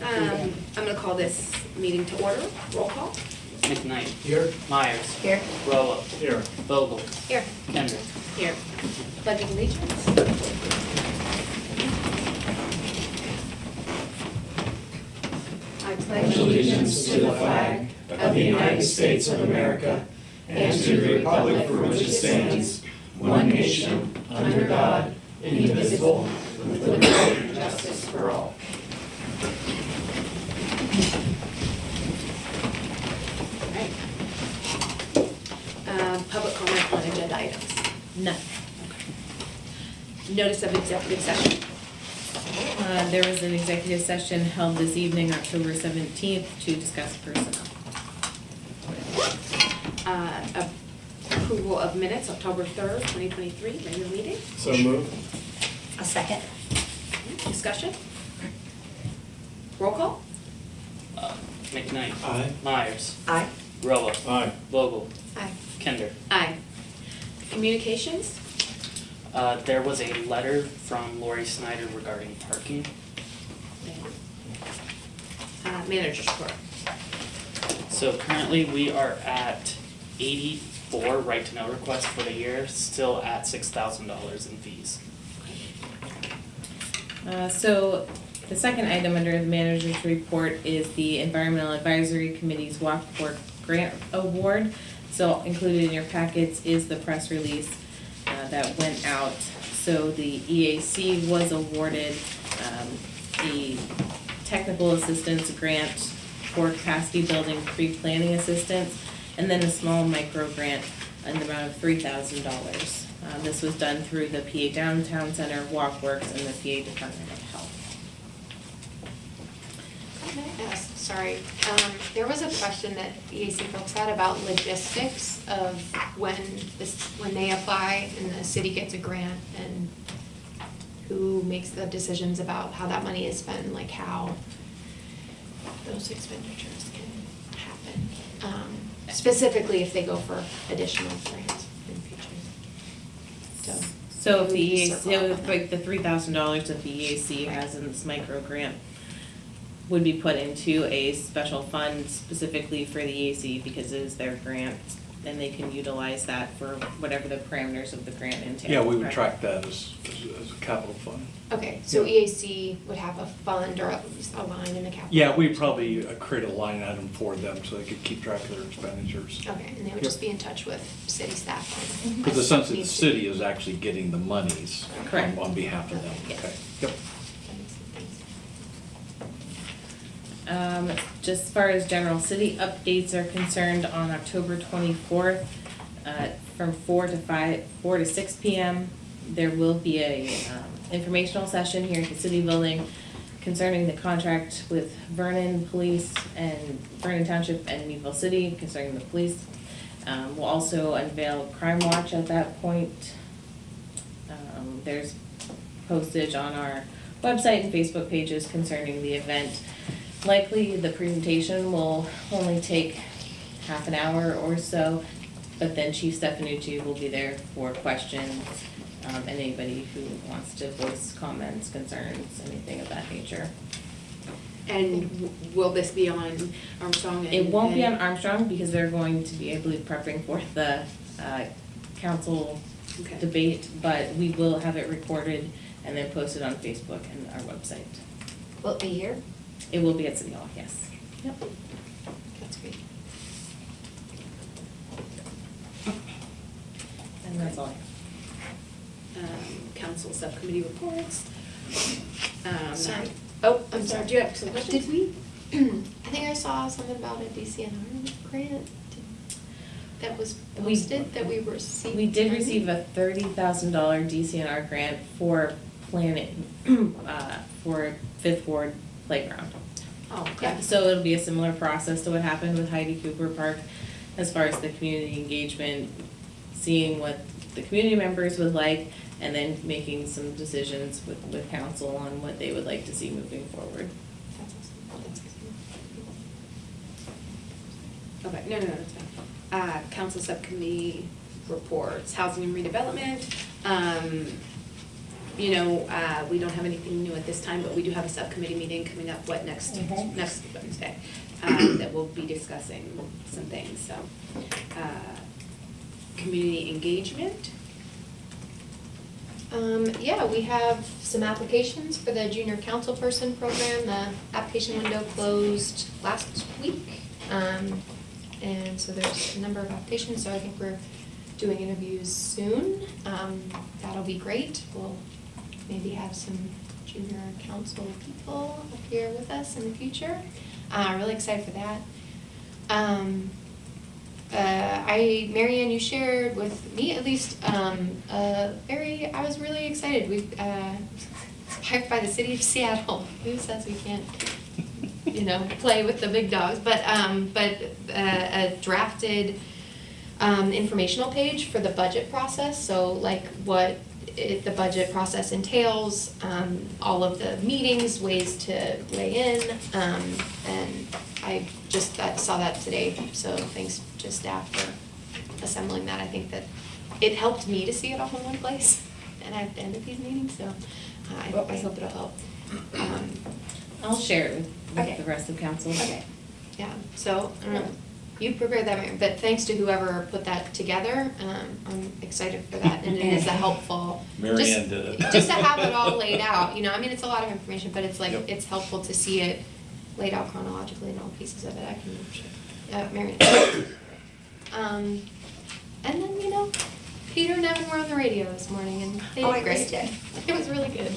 I'm going to call this meeting to order. Roll call. McKnight. Here. Myers. Here. Rolo. Here. Vogel. Here. Kendrick. Here. Pledge of allegiance. I pledge Allegiance to the flag of the United States of America and to the republic for which it stands, one nation, under God, indivisible, with liberty and justice for all. Right. Public comment on agenda items. None. Notice of executive session. There was an executive session held this evening, October 17th, to discuss personnel. Approval of minutes, October 3rd, 2023, regular meeting. So moved. A second. Discussion. Roll call. McKnight. Aye. Myers. Aye. Rolo. Aye. Vogel. Aye. Kendrick. Aye. Communications. There was a letter from Lori Snyder regarding parking. Manager's report. So currently we are at 84 right to know requests for the year, still at $6,000 in fees. So the second item under the manager's report is the Environmental Advisory Committee's Walk Fork Grant Award. So included in your packets is the press release that went out. So the EAC was awarded the technical assistance grant for capacity building pre-planning assistance, and then a small micro grant in the amount of $3,000. This was done through the PA Downtown Center, WalkWorks, and the PA Department of Health. Yes, sorry. There was a question that EAC folks had about logistics of when they apply and the city gets a grant, and who makes the decisions about how that money is spent, like how those expenditures can happen. Specifically if they go for additional grants in the future. So if the we EAC, circle up on that. like the $3,000 that the EAC has in this micro grant would be put into a special fund specifically for the EAC because it is their grant, and they can utilize that for whatever the parameters of the grant entail. Yeah, we would correct? track that as a capital fund. Okay, so EAC would have a fund or at least a line in the capital. Yeah, we'd probably create a line item for them so they could keep track of their expenditures. Okay, and they would just be in touch with city staff on. Because the sense that the needs to city be- is actually getting the monies Correct. on behalf of them. Yes. Okay. Yep. Just as far as general city updates are concerned, on October 24th, from 4 to 6 p.m., there will be a informational session here at the city building concerning the contract with Vernon Police and Vernon Township and Meadville City concerning the police. We'll also unveil Crime Watch at that point. There's postage on our website and Facebook pages concerning the event. Likely, the presentation will only take half an hour or so, but then Chief Stefanucci will be there for questions, and anybody who wants to voice comments, concerns, anything of that nature. And will this be on Armstrong? It won't be on Armstrong because they're going to be, I believe, prepping for the council Okay. debate, but we will have it recorded and then posted on Facebook and our website. Will it be here? It will be at City Hall, yes. Yep. That's great. And that's all. Council subcommittee reports. Sorry. Oh, I'm sorry, do you have some questions? Did we, I think I saw something about a DCNR grant that was posted that we received. We did receive a $30,000 DCNR grant for planning, for Fifth Ward Playground. Oh, Yeah, okay. so it'll be a similar process to what happened with Heidi Cooper Park as far as the community engagement, seeing what the community members would like, and then making some decisions with council on what they would like to see moving forward. That's awesome. That's awesome. Okay, no, that's fine. Council subcommittee reports, housing and redevelopment. you know, we don't have anything new at this time, but we do have a subcommittee meeting coming up, next Wednesday, that we'll be discussing some things, so. Community engagement, Yeah, we have some applications for the junior council person program. The application window closed last week. And so there's a number of applications, so I think we're doing interviews soon. That'll be great. We'll maybe have some junior council people up here with us in the future. Really excited for that. Mary Ann, you shared with me at least, I was really excited. We, inspired by the city of Seattle. Who says we can't, you know, play with the big dogs? But a drafted, informational page for the budget process. So like what the budget process entails, all of the meetings, ways to weigh in, and I just saw that today, so thanks to staff for assembling that. I think that it helped me to see it all in one place, and at the end of these meetings, so I hope it'll help. I'll share it with Okay. the rest of council. Okay. Yeah, so, I don't know, you prepared that, Mary, but thanks to whoever put that together, I'm excited for that, and it is a helpful. Mary just- Ann did it. Just to have it all laid out, you know, I mean, it's a lot of information, but it's like, Yep. it's helpful to see it laid out chronologically and all pieces of it, I can, Mary. And then, you know, Peter and Evan were on the radio this morning, and they Oh, I did great. missed it. It was really good.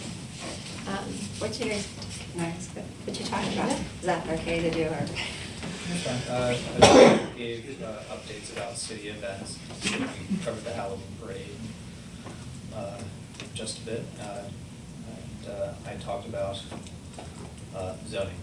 What you guys, what you talking about? Is that okay to do, or? I just gave updates about city events. We covered the Halloween parade just a bit. And I talked about zoning.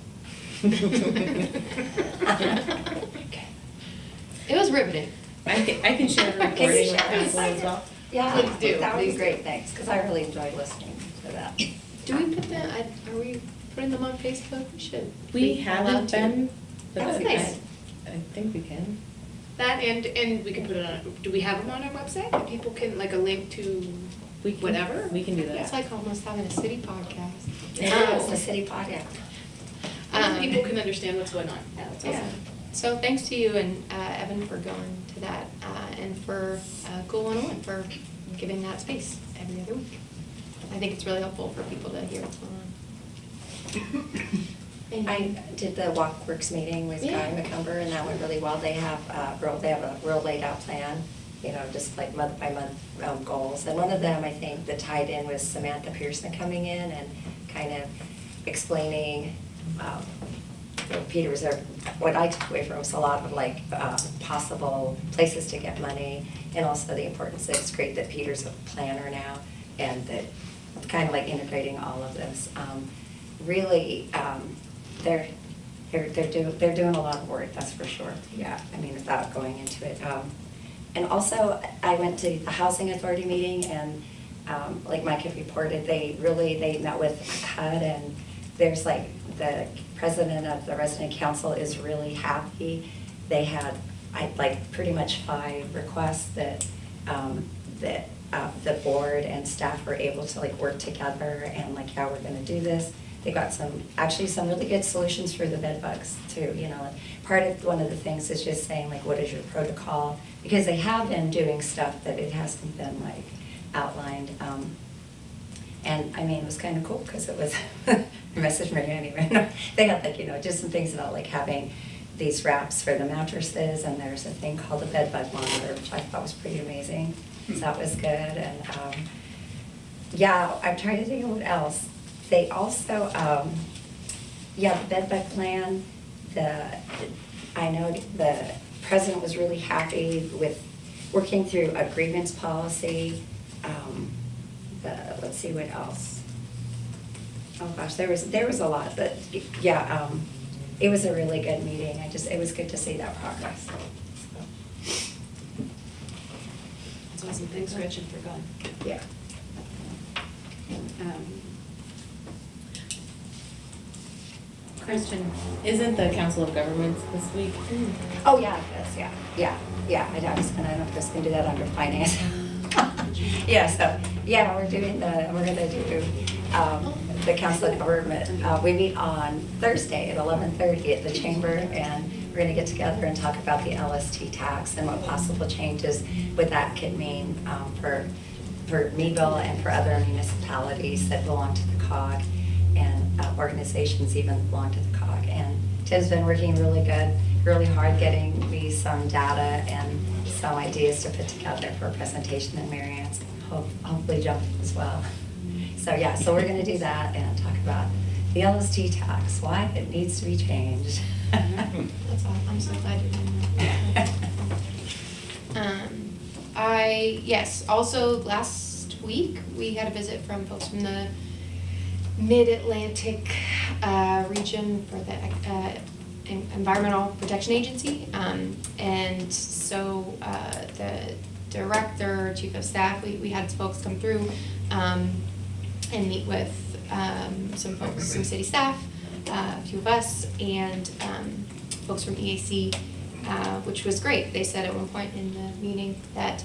It was riveting. I can share the Can you recording with share this? council as well. Yeah, Please do, that would be please great, do. thanks, because I really enjoyed listening to that. Do we put that, are we putting them on Facebook? We should. We be haven't allowed to. been, but That's I- nice. I think we can. that and we can put it on, do we have them on our website, that people can, like a link to We can- whatever? We can do It's that. like almost having a city podcast. It's the city podcast. People can understand what's going on, yeah, that's Yeah, awesome. so thanks to you and Evan for going to that, and for Cool 101 for giving that space every other week. I think it's really helpful for people to hear what's going on. I did the Walkworks meeting with Guy Yeah. McCumber, and that went really well. They have a real laid out plan, you know, just like month by month goals. And one of them, I think, that tied in was Samantha Pearson coming in and kind of explaining, Peter was there, what I took away from was a lot of like possible places to get money, and also the importance that it's great that Peter's a planner now, and that kind of like integrating all of this. Really, they're doing a lot of work, that's for sure. Yeah, I mean, without going into it. And also, I went to the Housing Authority meeting, and like Mike had reported, they met with HUD, and there's like, the president of the resident council is really happy. They had, like, pretty much 5 requests that, the board and staff were able to like work together and like, how we're gonna do this. They got actually some really good solutions for the bed bugs too, you know. One of the things is just saying like, what is your protocol? Because they have been doing stuff that it hasn't been like outlined. And I mean, it was kind of cool because it was, I messaged Mary anyway. They had like, you know, just some things about like having these wraps for the mattresses, and there's a thing called the bed bug monitor, which I thought was pretty amazing. So that was good. And yeah, I'm trying to think of what else. They also, yeah, the bed bug plan, I know the president was really happy with working through a grievance policy. Let's see what else. Oh gosh, there was a lot, but yeah, it was a really good meeting. It was good to see that progress. That's awesome, thanks Rich and for going. Yeah. Question, isn't the Council of Governments this week? Oh, yeah, yes, yeah. I was, and I don't know if I was gonna do that under finance. Yeah, so, yeah, we're gonna do, the council of government. We meet on Thursday at 11:30 at the chamber, and we're gonna get together and talk about the LST tax and what possible changes what that could mean, for Meadville and for other municipalities that belong to the COG, and organizations even belong to the COG. And Tim's been working really hard getting me some data and some ideas to put together for a presentation, and Mary Ann's hopefully jump as well. So yeah, so we're gonna do that and talk about the LST tax, why it needs to be changed. That's all, I'm so glad you're doing that. Yes, also last week, we had a visit from folks from the Mid-Atlantic region for the Environmental Protection Agency. And so the director, chief of staff, we had folks come through and meet with some folks, some city staff, a few of us, and folks from EAC, which was great. They said at one point in the meeting that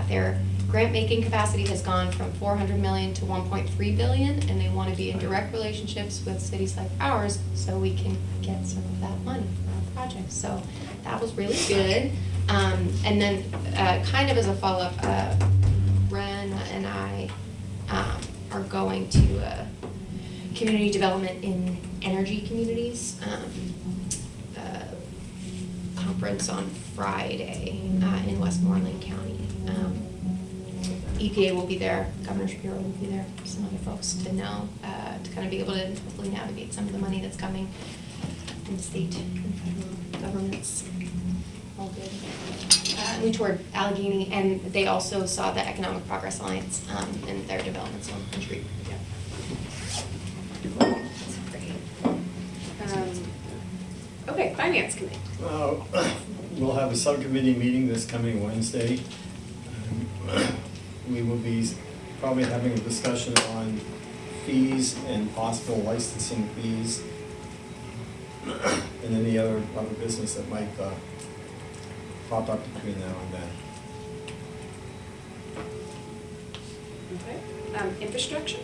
their grant-making capacity has gone from 400 million to 1.3 billion, and they want to be in direct relationships with cities like ours so we can get some of that money for our projects. So that was really good. And then kind of as a follow-up, Ren and I are going to community development in energy communities conference on Friday in Westmoreland County. EPA will be there, Governor Shapiro will be there, some other folks to know, to kind of be able to hopefully navigate some of the money that's coming from the state and federal governments. All good. We toured Allegheny, and they also saw the Economic Progress Alliance and their developments on the street. Okay, Finance Committee. We'll have a subcommittee meeting this coming Wednesday. We will be probably having a discussion on fees and possible licensing fees and any other business that might pop up between now and then. Okay. Infrastructure?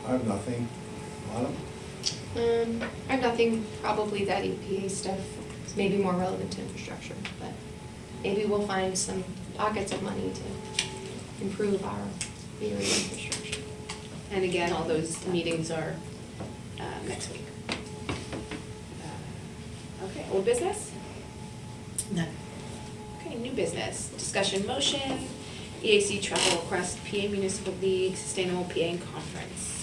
I have nothing. Autumn? I have nothing, probably that EPA stuff is maybe more relevant to infrastructure, but maybe we'll find some pockets of money to improve our area infrastructure. And again, all those meetings are next week. Okay, old business? None. Okay, new business, discussion motion, EAC travel request, PA Municipal League Sustainable PA Conference.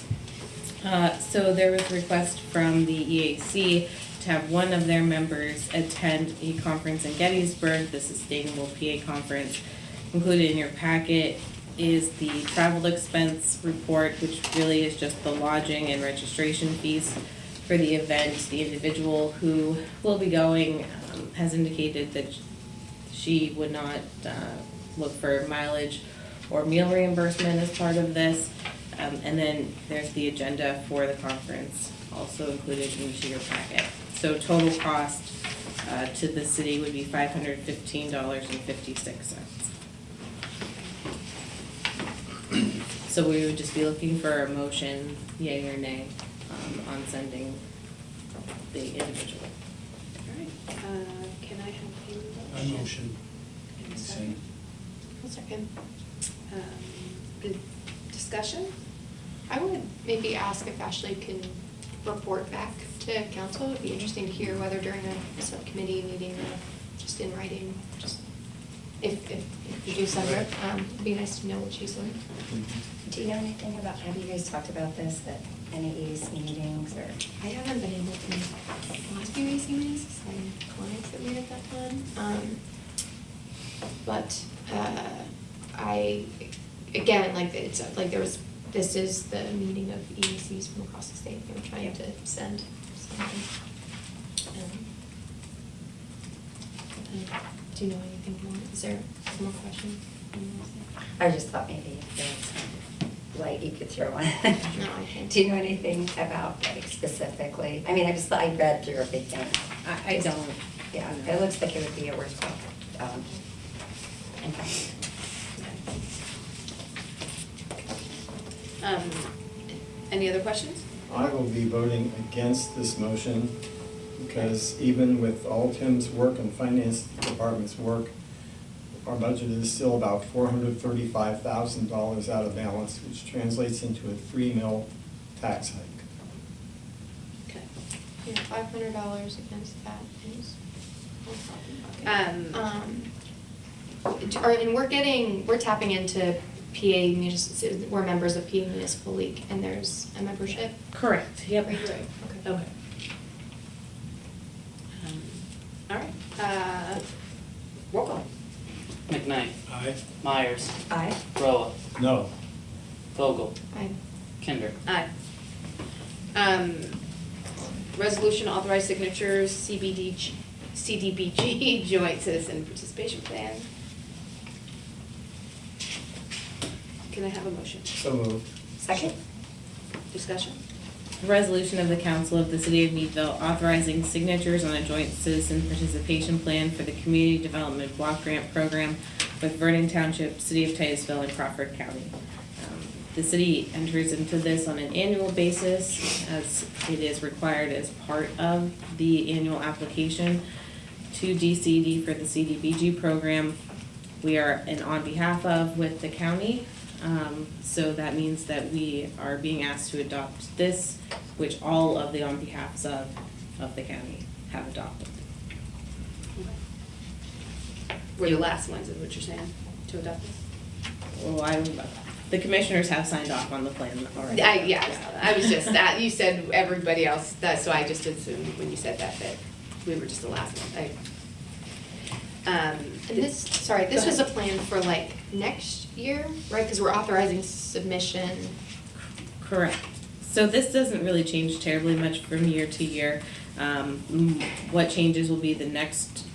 So there was a request from the EAC to have one of their members attend a conference in Gettysburg, the Sustainable PA Conference. Included in your packet is the travel expense report, which really is just the lodging and registration fees for the event. The individual who will be going has indicated that she would not look for mileage or meal reimbursement as part of this. And then there's the agenda for the conference, also included into your packet. So total cost to the city would be $515.56. So we would just be looking for a motion, yay or nay, on sending the individual. All right, can I have a I motion. And a second? One second. Good discussion? I would maybe ask if Ashley can report back to council. It'd be interesting to hear whether during a subcommittee meeting or just in writing, just if you do send her, it'd be nice to know what she's learned. Do you know anything about, have you guys talked about this at any EAC meetings or? I haven't been able to, the last few EAC meetings, some clients that we had at that time. But I, again, like it's, like there was, this is the meeting of EACs from across the state. They were trying to send something. Do you know anything more? Is there more questions? I just thought maybe if there's light you could throw on. No, I can't. Do you know anything about like specifically? I mean, I read through everything. I don't. Yeah, it looks like it would be a worthwhile investment. Any other questions? I will be voting against this motion because even with all Tim's work and finance department's work, our budget is still about $435,000 out of balance, which translates into a 3 mil tax hike. Okay. Yeah, $500 against that is. And we're tapping into we're members of PA Municipal League, and there's a membership. Correct, yep. Right. Okay. Okay. All right, roll call. McKnight, Aye. Myers, Aye. Roa, No. Vogel, Aye. Kinder. Aye. Resolution authorized signatures, CDBG Joint Citizen Participation Plan. Can I have a motion? So moved. Second? Discussion? A resolution of the Council of the City of Meadville authorizing signatures on a joint citizen participation plan for the Community Development Block Grant Program with Vernon Township, City of Titusville, and Crawford County. The city enters into this on an annual basis as it is required as part of the annual application to DCD for the CDBG program. We are an on behalf of with the county. So that means that we are being asked to adopt this, which all of the on behalfs of the county have adopted. We're the last ones, is what you're saying, to adopt this? Well, the commissioners have signed off on the plan already. I was just, you said everybody else, so I just assumed when you said that we were just the last one. And this was a plan for like next year, right? Because we're authorizing submission. Correct. So this doesn't really change terribly much from year to year. What changes will be the next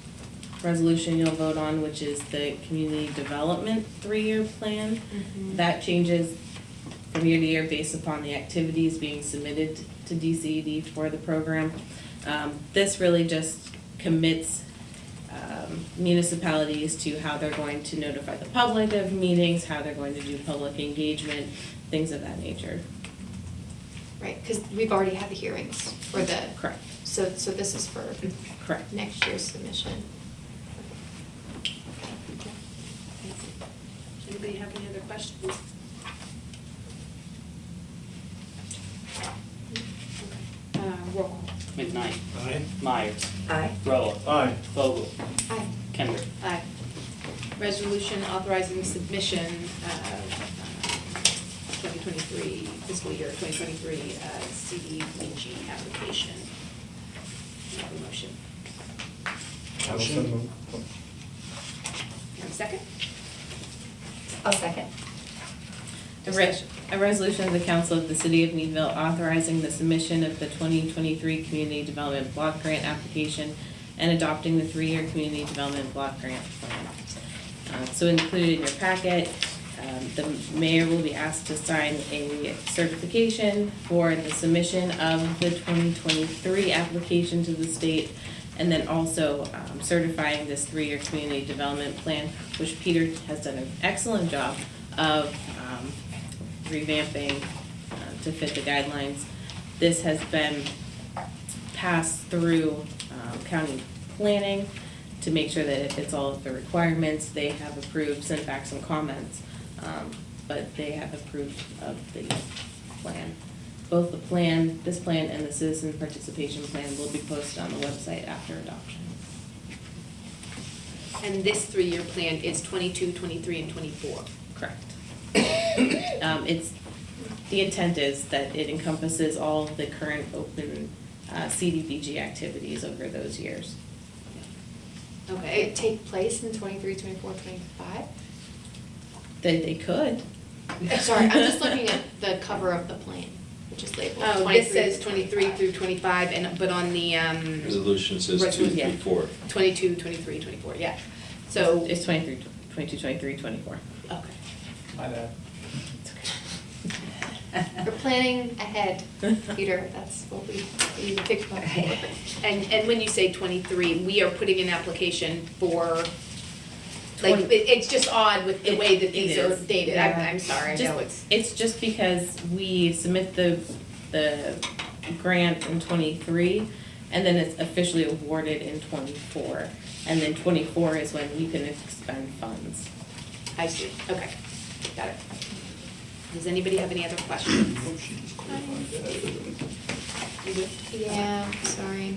resolution you'll vote on, which is the community development 3-year plan. Mhm. That changes from year to year based upon the activities being submitted to DCED for the program. This really just commits municipalities to how they're going to notify the public of meetings, how they're going to do public engagement, things of that nature. Right, because we've already had the hearings for the. Correct. So this is for Correct. next year's submission. Anybody have any other questions? Roll call. McKnight, Aye. Myers, Aye. Roa, Aye. Vogel, Aye. Kinder. Aye. Resolution authorizing submission 2023, fiscal year 2023 CDBG application. Can I have a motion? Also moved. Have a second? I'll second. A resolution of the Council of the City of Meadville authorizing the submission of the 2023 Community Development Block Grant application and adopting the 3-year Community Development Block Grant Plan. So included in your packet, the mayor will be asked to sign a certification for the submission of the 2023 application to the state, and then also certifying this 3-year community development plan, which Peter has done an excellent job of revamping to fit the guidelines. This has been passed through county planning to make sure that it fits all of the requirements. They have approved, sent back some comments, but they have approved of the plan. Both the plan, this plan and the citizen participation plan will be posted on the website after adoption. And this 3-year plan is 22, 23, and 24. Correct. The intent is that it encompasses all of the current open CDBG activities over those years. Okay. It take place in 23, 24, 25? They could. Sorry, I'm just looking at the cover of the plan, which is labeled 23. Oh, this says 23 through 25, but on the Resolution says 2 Resolution, through 4. 22, 23, 24, yeah. So, It's 22, 23, 24. okay. My bad. We're planning ahead, Peter, that's what we need to pick up. And when you say 23, we are putting an application for Like, Twenty- it's just odd with the way that It these are is, dated, yeah. I'm sorry, I know It's just because we submit the grant in '23, and then it's officially awarded in '24. And then '24 is when you can expend funds. I see, okay, got it. Does anybody have any other questions? You good? Yeah, sorry.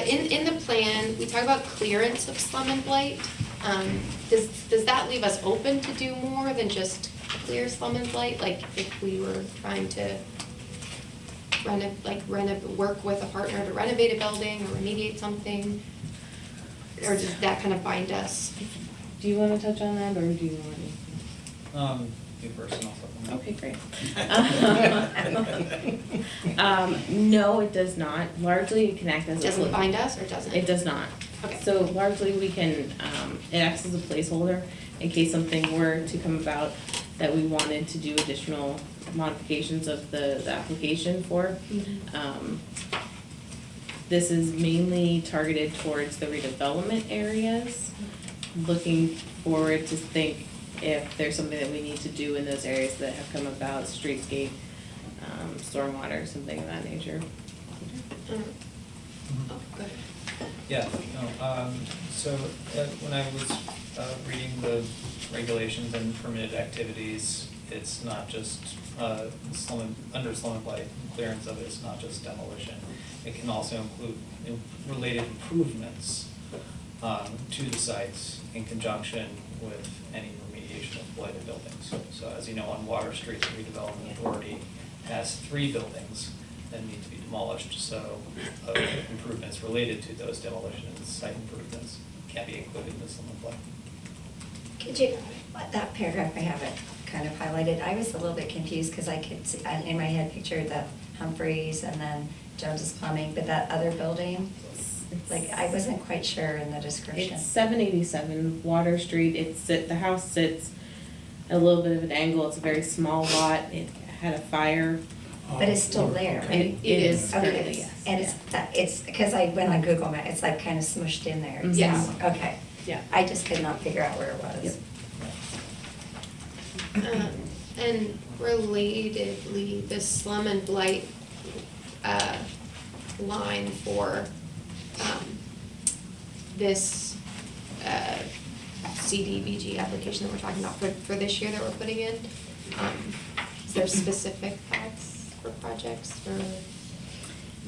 In the plan, we talk about clearance of slum and blight. Does that leave us open to do more than just clear slum and blight? Like if we were trying to work with a partner to renovate a building or remediate something? Or does that kind of bind us? Do you wanna touch on that, or do you want me? You first and I'll supplement. Okay, great. No, it does not. Largely, it can act as a. Doesn't it bind us or doesn't it? It does not. Okay. So largely, we can, it acts as a placeholder in case something were to come about that we wanted to do additional modifications of the application for. This is mainly targeted towards the redevelopment areas, looking forward to think if there's something that we need to do in those areas that have come about, streetscape, stormwater, something of that nature. Oh, good. Yeah, no, so when I was reading the regulations and permitted activities, it's not just under slum and blight, clearance of it, it's not just demolition. It can also include related improvements to the sites in conjunction with any remediation of blighted buildings. So as you know, on Water Street, the redevelopment authority has 3 buildings that need to be demolished, so improvements related to those demolitions, site improvements, can be included in the slum and blight. Could you, that paragraph, I have it kind of highlighted. I was a little bit confused because I could see, in my head pictured the Humphreys and then Jones's Plumbing, but that other building, like, I wasn't quite sure in the description. It's 787 Water Street. The house sits at a little bit of an angle. It's a very small lot. It had a fire. But it's still there, right? It is Okay. currently, yes. And it's, because I went on Google Maps, it's like kind of smushed in there. It's Yes. now- Okay. Yeah. I just could not figure out where it was. And relatedly, the slum and blight line for this CDBG application that we're talking about for this year that we're putting in, is there specific thoughts for projects or?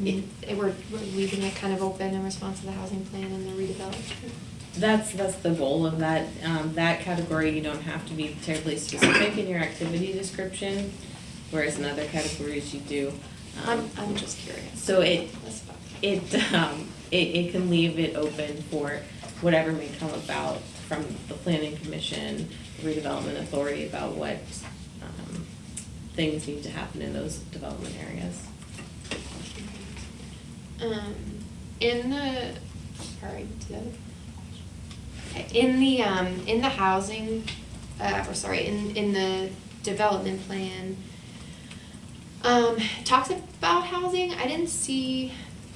We're leaving it kind of open in response to the housing plan and the redevelopment? That's the goal of that. That category, you don't have to be terribly specific in your activity description, whereas in other categories you do. I'm just curious. So That's about it can leave it open for whatever may come about from the planning commission, the redevelopment authority about what things need to happen in those development areas. In the, sorry, the other. In the housing, in the development plan, talks about housing. I didn't see,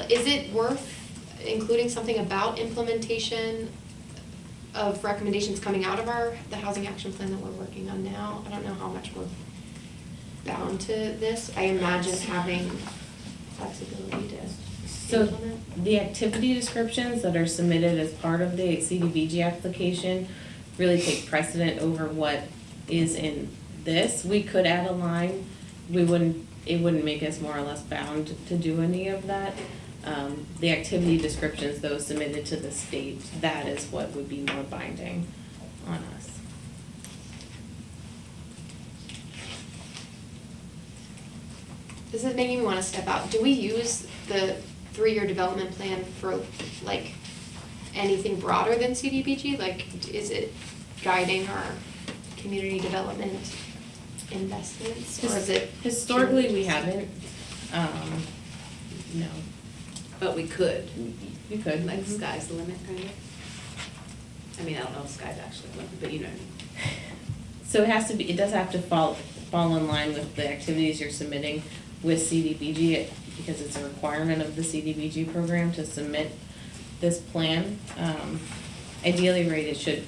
is it worth including something about implementation of recommendations coming out of the housing action plan that we're working on now? I don't know how much we're bound to this. I imagine having flexibility to So implement. the activity descriptions that are submitted as part of the CDBG application really take precedent over what is in this. We could add a line, it wouldn't make us more or less bound to do any of that. The activity descriptions, though, submitted to the state, that is what would be more binding on us. This is making me want to step out. Do we use the 3-year development plan for like anything broader than CDBG? Like, is it guiding our community development investments, or is it? Historically, we haven't, no. But we could, You could. like sky's the limit, kind of. I mean, I don't know if sky's actually the limit, but you know what I mean. So it does have to fall in line with the activities you're submitting with CDBG, because it's a requirement of the CDBG program to submit this plan. ideally, right, it should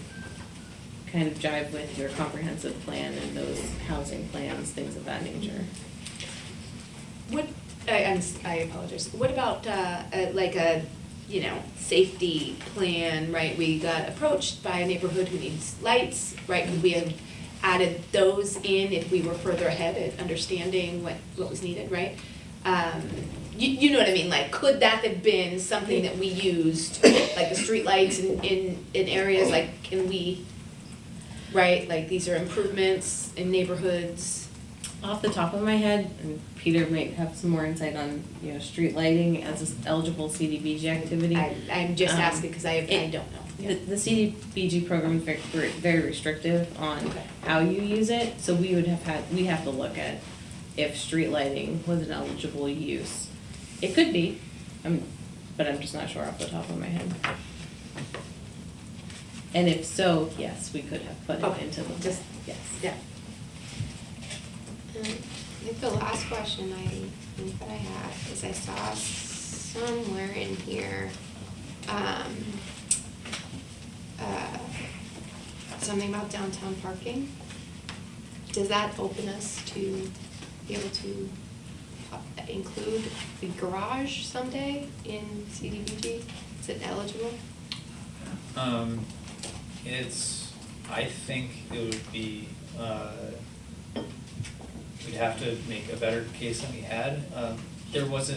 kind of jive with your comprehensive plan and those housing plans, things of that nature. What, I apologize, what about, like a, you know, safety plan, right? We got approached by a neighborhood who needs lights, right? Could we have added those in if we were further ahead at understanding what was needed, right? You know what I mean, like, could that have been something that we used, like the streetlights in areas, like, can we, right, like, these are improvements in neighborhoods? Off the top of my head, and Peter might have some more insight on, you know, street lighting as an eligible CDBG activity. I'm just asking, because I don't know. The CDBG program is very restrictive on Okay. how you use it, so we have to look at if street lighting was an eligible use. It could be, but I'm just not sure off the top of my head. And if so, yes, we could have put it Okay. into the, Just- yes. Yeah. I think the last question I think that I had is I saw somewhere in here, something about downtown parking. Does that open us to be able to include the garage someday in CDBG? Is it eligible? I think it would be, we'd have to make a better case than we had. There was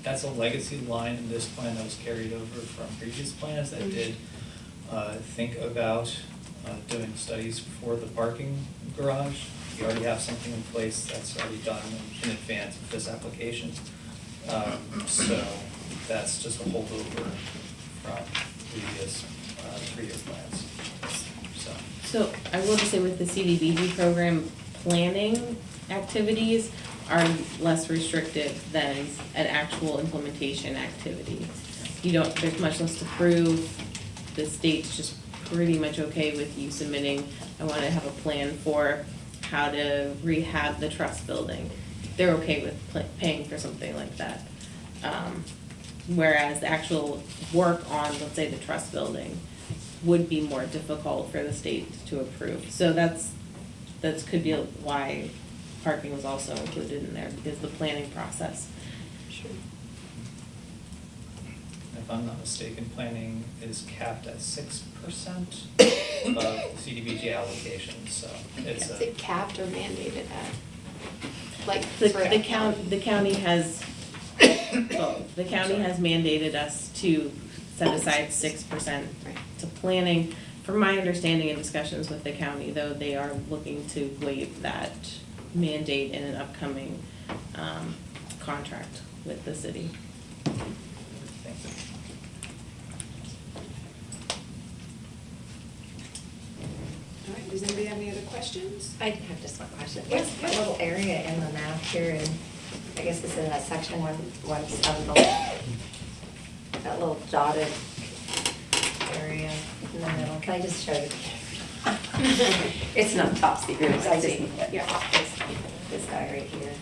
that's a legacy line in this plan that was carried over from previous plans that did think about doing studies for the parking garage. We already have something in place that's already done in advance of this application. So that's just a holdover from previous 3-year plans, So I will just say with the CDBG program, planning activities are less restrictive than an actual implementation activity. There's much less to prove. The state's just pretty much okay with you submitting, I want to have a plan for how to rehab the trust building. They're okay with paying for something like that. Whereas the actual work on, let's say, the trust building would be more difficult for the state to approve. So that could be why parking was also included in there, because the planning process. Sure. If I'm not mistaken, planning is capped at 6% of CDBG allocation, so it's Is it capped or mandated at? Like The for county has both. The county has mandated us to set aside 6% Right. to planning. From my understanding and discussions with the county, though, they are looking to waive that mandate in an upcoming contract with the city. Thank you. All right, does anybody have any other questions? I have just one question. Yes, What's that yes. little area in the map here, and I guess it's in that section 170, that little dotted area in the middle? Can I just show you? It's not top secret, I just, Yeah. it's this guy right here.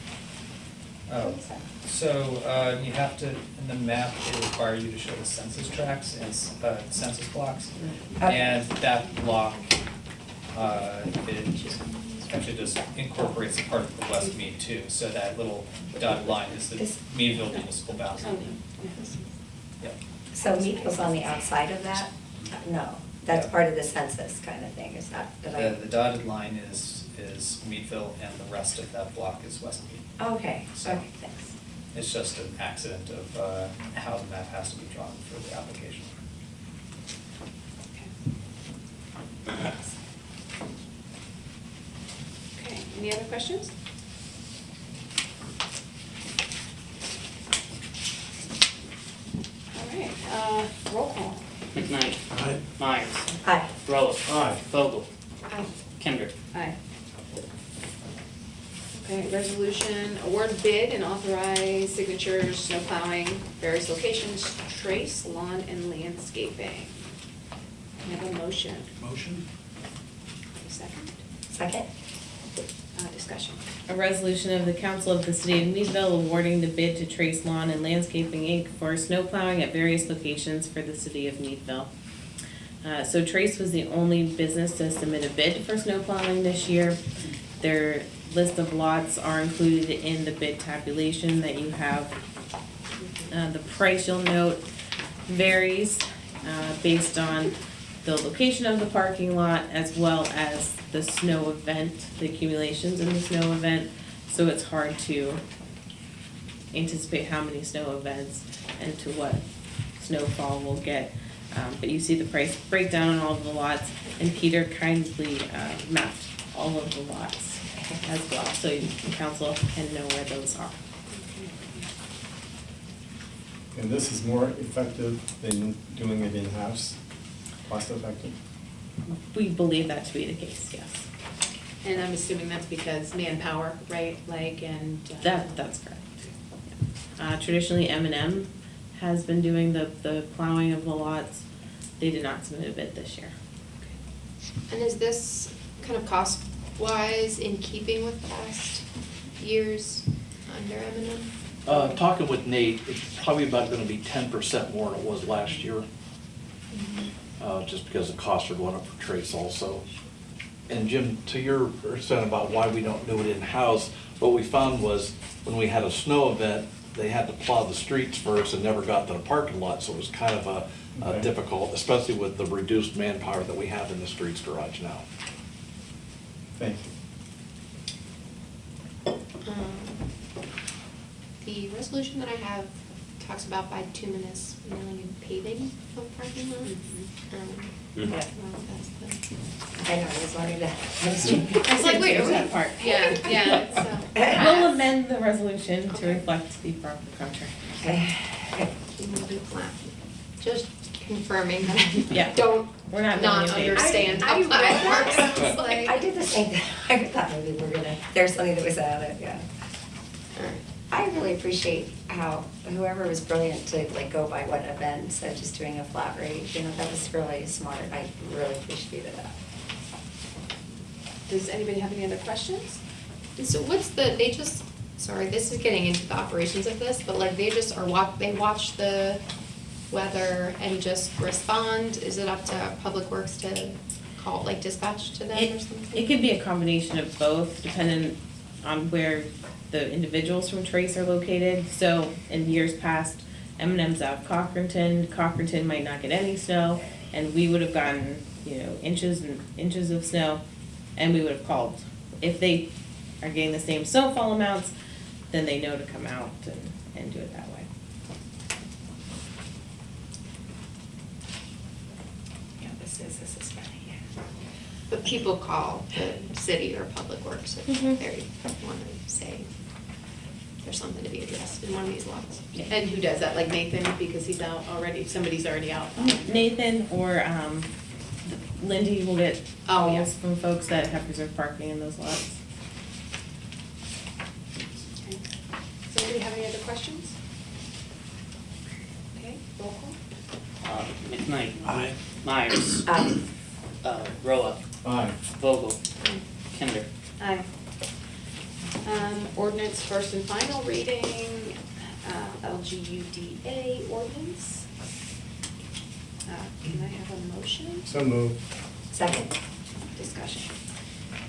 Oh, so you have to, in the map, they require you to show the census tracts and census blocks. Okay. And that block, it actually just incorporates a part of the West Mead too. So that little dotted line is the This- Meadville municipal boundary. Oh, Yep. So Meadville's on the outside of that? No, that's Yeah. part of the census kind of thing, is that, did I? The dotted line is Meadville, and the rest of that block is West Mead. Okay, So- okay, thanks. It's just an accident of how the map has to be drawn for the application. Okay, any other questions? All right, roll call. McKnight. Aye. Myers. Hi. Roloff. Aye. Vogel. Aye. Kendrick. Aye. Okay, resolution, award bid and authorize signatures, snow plowing, various locations, trace, lawn and landscaping. Can I have a motion? Motion? A second? Second? Discussion. A resolution of the council of the city of Meadville awarding the bid to Trace Lawn and Landscaping, Inc. for snow plowing at various locations for the city of Meadville. So Trace was the only business to submit a bid for snow plowing this year. Their list of lots are included in the bid tabulation that you have. The price, you'll note, varies based on the location of the parking lot as well as the snow event, the accumulations in the snow event. So it's hard to anticipate how many snow events and to what snowfall we'll get. But you see the price breakdown on all of the lots, and Peter kindly mapped all of the lots as well, so council can know where those are. And this is more effective than doing it in-house, cost effective? We believe that to be the case, yes. And I'm assuming that's because manpower, right, That's correct. Traditionally, M&M has been doing the plowing of the lots. They did not submit a bid this year. And is this kind of cost-wise in keeping with past years under M&M? Talking with Nate, it's probably about gonna be 10% more than it was last year. Just because the costs are going up for Trace also. And Jim, to your percent about why we don't do it in-house, what we found was when we had a snow event, they had to plow the streets first and never got to the parking lot, so it was kind of a Okay. difficult, especially with the reduced manpower that we have in the streets garage now. Thank you. The resolution that I have talks about bituminous milling and paving of parking lots. Yeah. Well, that's the- I know, I was wondering that. I was like, wait, are we? That part. Yeah, so. We'll amend the resolution to reflect the proper contract. Okay. Just confirming that Yeah. I don't We're not not milling and paving. understand I how read that that. works. Like- I did the same thing. I thought maybe we're gonna, there's something that was out of it, yeah. Alright. I really appreciate how whoever was brilliant to like go by one event instead of just doing a flat rate, you know, that was really smart. I really appreciated that. Does anybody have any other questions? And so what's sorry, this is getting into the operations of this, but like they just they watch the weather and just respond? Is it up to Public Works to call, like dispatch to them or something? It could be a combination of both, depending on where the individuals from Trace are located. So in years past, M&M's out of Cochranton might not get any snow, and we would have gotten, inches and inches of snow, and we would have called. If they are getting the same snowfall amounts, then they know to come out and do it that way. Yeah, this is funny, yeah. But people call the city or Public Works if Mhm. they want to say there's something to be addressed in one of these lots. Yeah. And who does that, like Nathan, because he's out already, somebody's already out? Nathan or Lindy will get Oh, yeah. calls from folks that have reserved parking in those lots. Okay. Does anybody have any other questions? Okay, roll call. McKnight. Aye. Myers. Aye. Rolla. Aye. Vogel. Kinder. Aye. Ordinance first and final reading, LGUDA ordinance. Can I have a motion? So moved. Second. Discussion.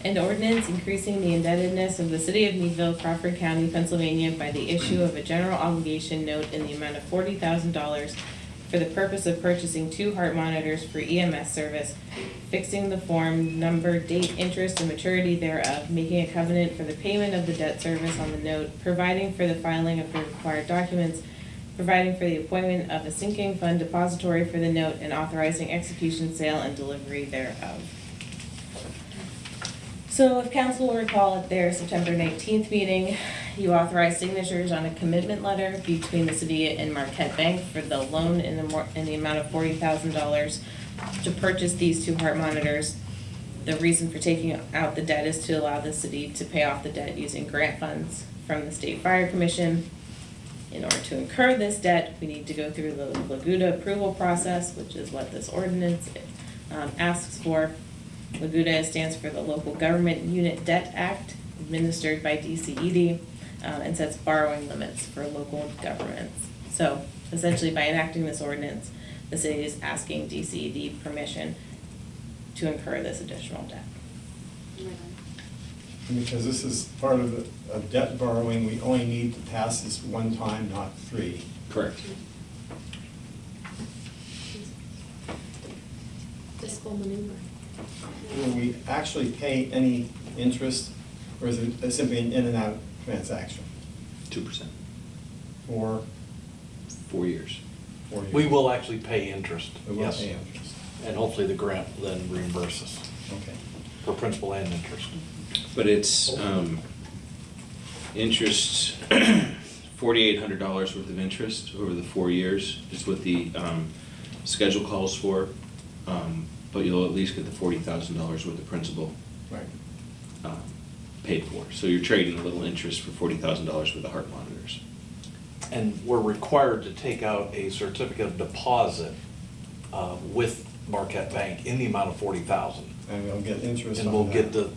An ordinance increasing the indebtedness of the city of Meadville, Crawford County, Pennsylvania by the issue of a general obligation note in the amount of $40,000 for the purpose of purchasing 2 heart monitors for EMS service, fixing the form, number, date, interest, and maturity thereof, making a covenant for the payment of the debt service on the note, providing for the filing of the required documents, providing for the appointment of a sinking fund depository for the note, and authorizing execution, sale, and delivery thereof. So if council will recall at their September 19th meeting, you authorized signatures on a commitment letter between the city and Marquette Bank for the loan in the amount of $40,000 to purchase these 2 heart monitors. The reason for taking out the debt is to allow the city to pay off the debt using grant funds from the State Fire Commission. In order to incur this debt, we need to go through the LAGUDA approval process, which is what this ordinance asks for. LAGUDA stands for the Local Government Unit Debt Act, administered by DCED, and sets borrowing limits for local governments. So essentially, by enacting this ordinance, the city is asking DCD permission to incur this additional debt. And because this is part of a debt borrowing, we only need to pass this one time, not three. Correct. Fiscal maneuver. Will we actually pay any interest, or is it simply an in and out transaction 2%, for 4 years. 4 years? We will actually pay interest, We will yes. pay interest. And hopefully the grant will then reimburse us Okay. for principal and interest. But it's interest, $4,800 worth of interest over the 4 years is what the schedule calls for. But you'll at least get the $40,000 worth of principal Right. paid for. So you're trading a little interest for $40,000 worth of heart monitors. And we're required to take out a certificate of deposit with Marquette Bank in the amount of $40,000. And we'll get interest on And that. we'll get the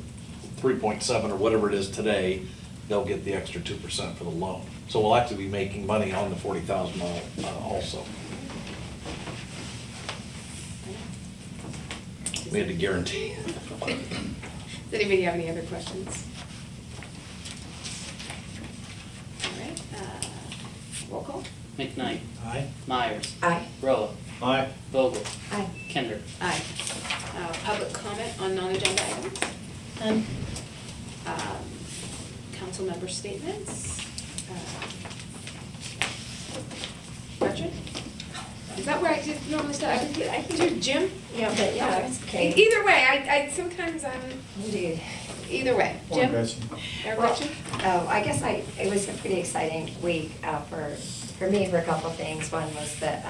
3.7 or whatever it is today, they'll get the extra 2% for the loan. So we'll actually be making money on the $40,000 also. We had to guarantee. Does anybody have any other questions? All right, roll call? McKnight, Aye. Myers, Aye. Roa, Aye. Vogel, Aye. Kinder. Aye. Public comment on non-agenda items? Council member statements? Gretchen? Is that where I just normally start? I can do Jim? Yeah, but yeah, it's okay. Either way, I sometimes Indeed. either way. Or Jim? Gretchen. Or Well, Gretchen? I guess it was a pretty exciting week for me for a couple things. One was that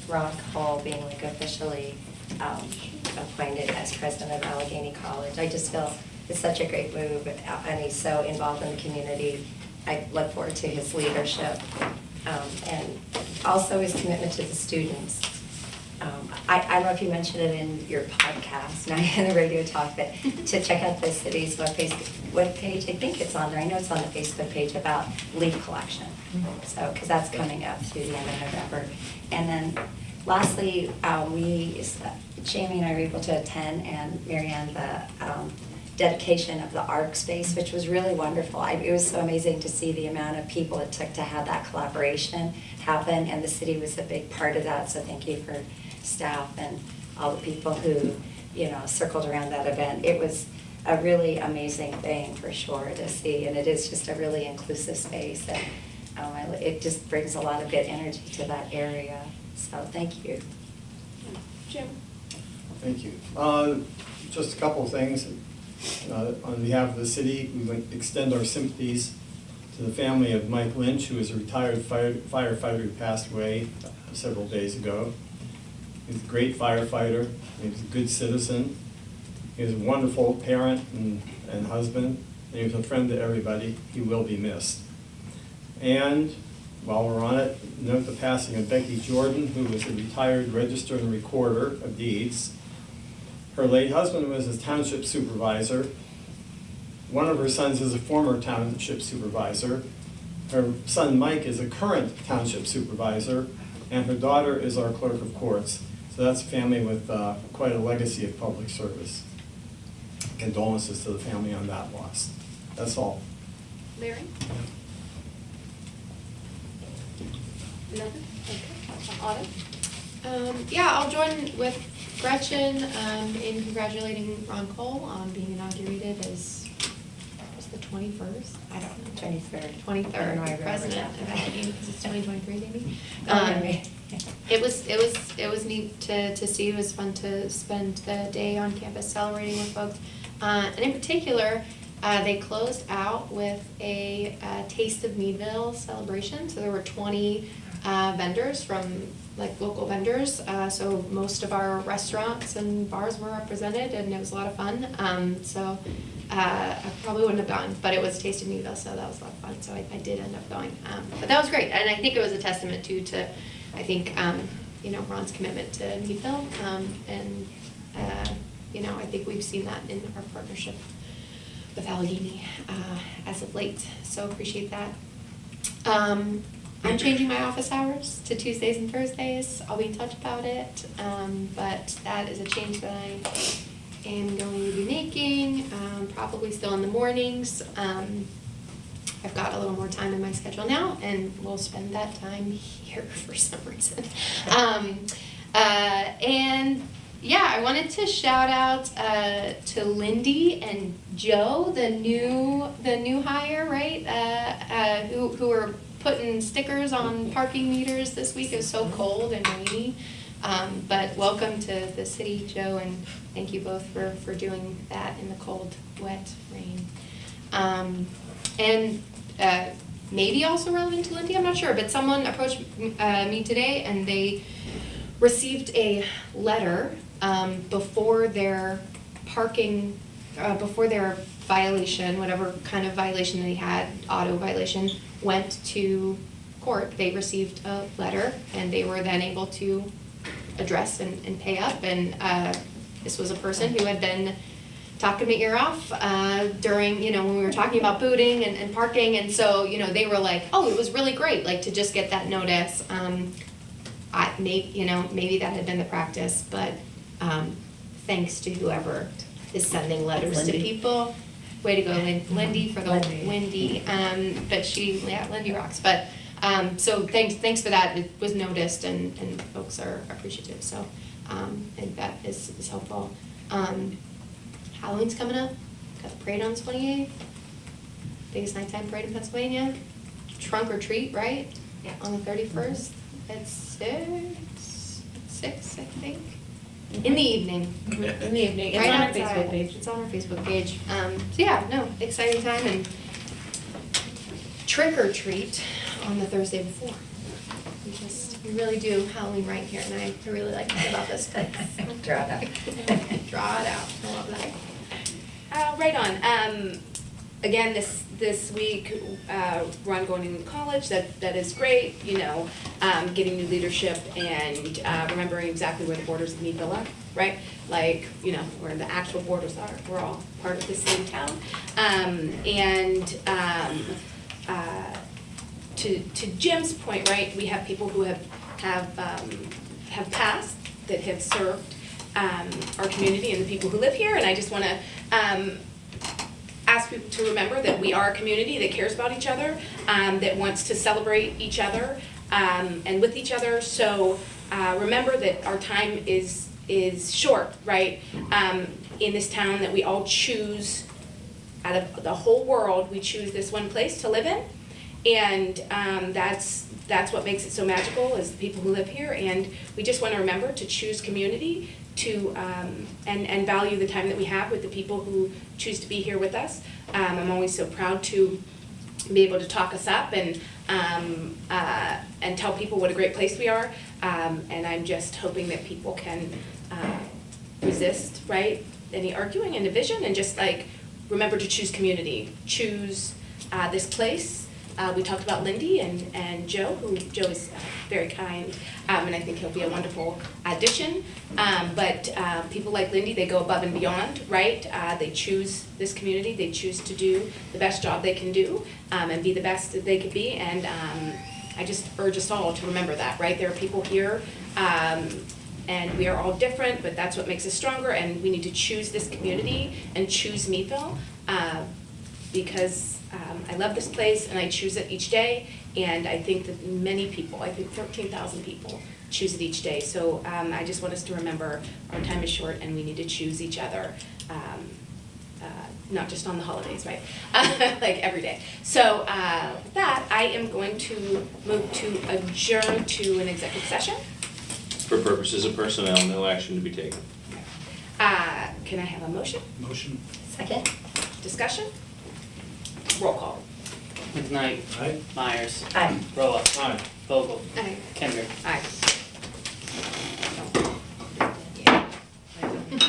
Ron Cole being like officially appointed as president of Allegheny College. I just feel it's such a great move, and he's so involved in the community. I look forward to his leadership, and also his commitment to the students. I don't know if you mentioned it in your podcast, not in the radio talk, but to check out the city's webpage, I think it's on there, I know it's on the Facebook page about leaf collection. So, because that's coming up through the end of November. And then lastly, Jamie and I were able to attend, and Marianne, the dedication of the ARC space, which was really wonderful. It was so amazing to see the amount of people it took to have that collaboration happen, and the city was a big part of that, so thank you for staff and all the people who, circled around that event. It was a really amazing thing for sure to see, and it is just a really inclusive space, and it just brings a lot of good energy to that area, so thank you. Jim? Thank you. Just a couple of things. On behalf of the city, we would extend our sympathies to the family of Mike Lynch, who is a retired firefighter who passed away several days ago. He was a great firefighter. He was a good citizen. He was a wonderful parent and husband. And he was a friend to everybody. He will be missed. And while we're on it, note the passing of Becky Jordan, who was a retired register and recorder of deeds. Her late husband was a township supervisor. One of her sons is a former township supervisor. Her son Mike is a current township supervisor, and her daughter is our clerk of courts. So that's a family with quite a legacy of public service. Condolences to the family on that loss. That's all. Larry? Nothing? Okay. Autumn? Yeah, I'll join with Gretchen in congratulating Ron Cole on being inaugurated as, was the 21st? I don't know. 23rd. Twenty-third, I don't know, I remember president that. of Allegheny, because it's 2023 maybe. Okay. It was neat to see. It was fun to spend the day on campus celebrating with folks. And in particular, they closed out with a Taste of Meadville celebration. So there were 20 vendors from local vendors. So most of our restaurants and bars were represented, and it was a lot of fun. I probably wouldn't have gone, but it was Taste of Meadville, so that was a lot of fun. So I did end up going. But that was great, and I think it was a testament to I think Ron's commitment to Meadville, and I think we've seen that in our partnership with Allegheny as of late. So appreciate that. I'm changing my office hours to Tuesdays and Thursdays. I'll be in touch about it. But that is a change that I am going to be making, probably still in the mornings. I've got a little more time in my schedule now, and we'll spend that time here for some reason. And yeah, I wanted to shout out to Lindy and Joe, the new hire, right? Who are putting stickers on parking meters this week. It was so cold and rainy. But welcome to the city, Joe, and thank you both for doing that in the cold, wet rain. And maybe also relevant to Lindy, I'm not sure, but someone approached me today and they received a letter before their parking, before their violation, whatever kind of violation they had, auto violation, went to court. They received a letter and they were then able to address and pay up. And this was a person who had been talking my ear off during, when we were talking about booting and parking. And so, they were like, oh, it was really great, like to just get that notice. Maybe that had been the practice, but thanks to whoever is sending letters to people. Way to go, Lindy, for the Wendy. But Lindy rocks. But so thanks for that. It was noticed and folks are appreciative. So I think that is helpful. Halloween's coming up. Got the parade on the 28th. Biggest nighttime parade in Pennsylvania. Trunk or treat, right? Yeah. On the 31st at 6, I think. In the evening. In the evening, it's Right on our outside. Facebook page. It's on our Facebook page. So yeah, no, exciting time, and trick or treat on the Thursday before. We really do Halloween right here, and I really like that about this place. Draw it out. Draw it out. I love that. Right on. Again, this week, Ron going into college, that is great, getting new leadership and remembering exactly where the borders of Meadville are, right? Like, where the actual borders are. We're all part of the same town. To Jim's point, right, we have people who have passed, that have served our community and the people who live here, and I just want to ask people to remember that we are a community that cares about each other, that wants to celebrate each other and with each other. So remember that our time is short, right? In this town, that we all choose, out of the whole world, we choose this one place to live in, and that's what makes it so magical, is the people who live here. And we just want to remember to choose community, to and value the time that we have with the people who choose to be here with us. I'm always so proud to be able to talk us up and tell people what a great place we are. And I'm just hoping that people can resist, right, any arguing and division, and just remember to choose community, choose this place. We talked about Lindy and Joe, Joe is very kind, and I think he'll be a wonderful addition. But people like Lindy, they go above and beyond, right? They choose this community, they choose to do the best job they can do, and be the best that they could be. And I just urge us all to remember that, right? There are people here, and we are all different, but that's what makes us stronger, and we need to choose this community and choose Meadville, because I love this place and I choose it each day, and I think that many people, I think 13,000 people choose it each day. So I just want us to remember our time is short and we need to choose each other, not just on the holidays, right? Like every day. So with that, I am going to move to adjourn to an executive session. For purposes of personnel, no action to be taken. Can I have a motion? Motion. Second? Discussion? Roll call. McKnight. Aye. Myers. Aye. Roa. Aye. Vogel. Aye. Kendrick. Aye.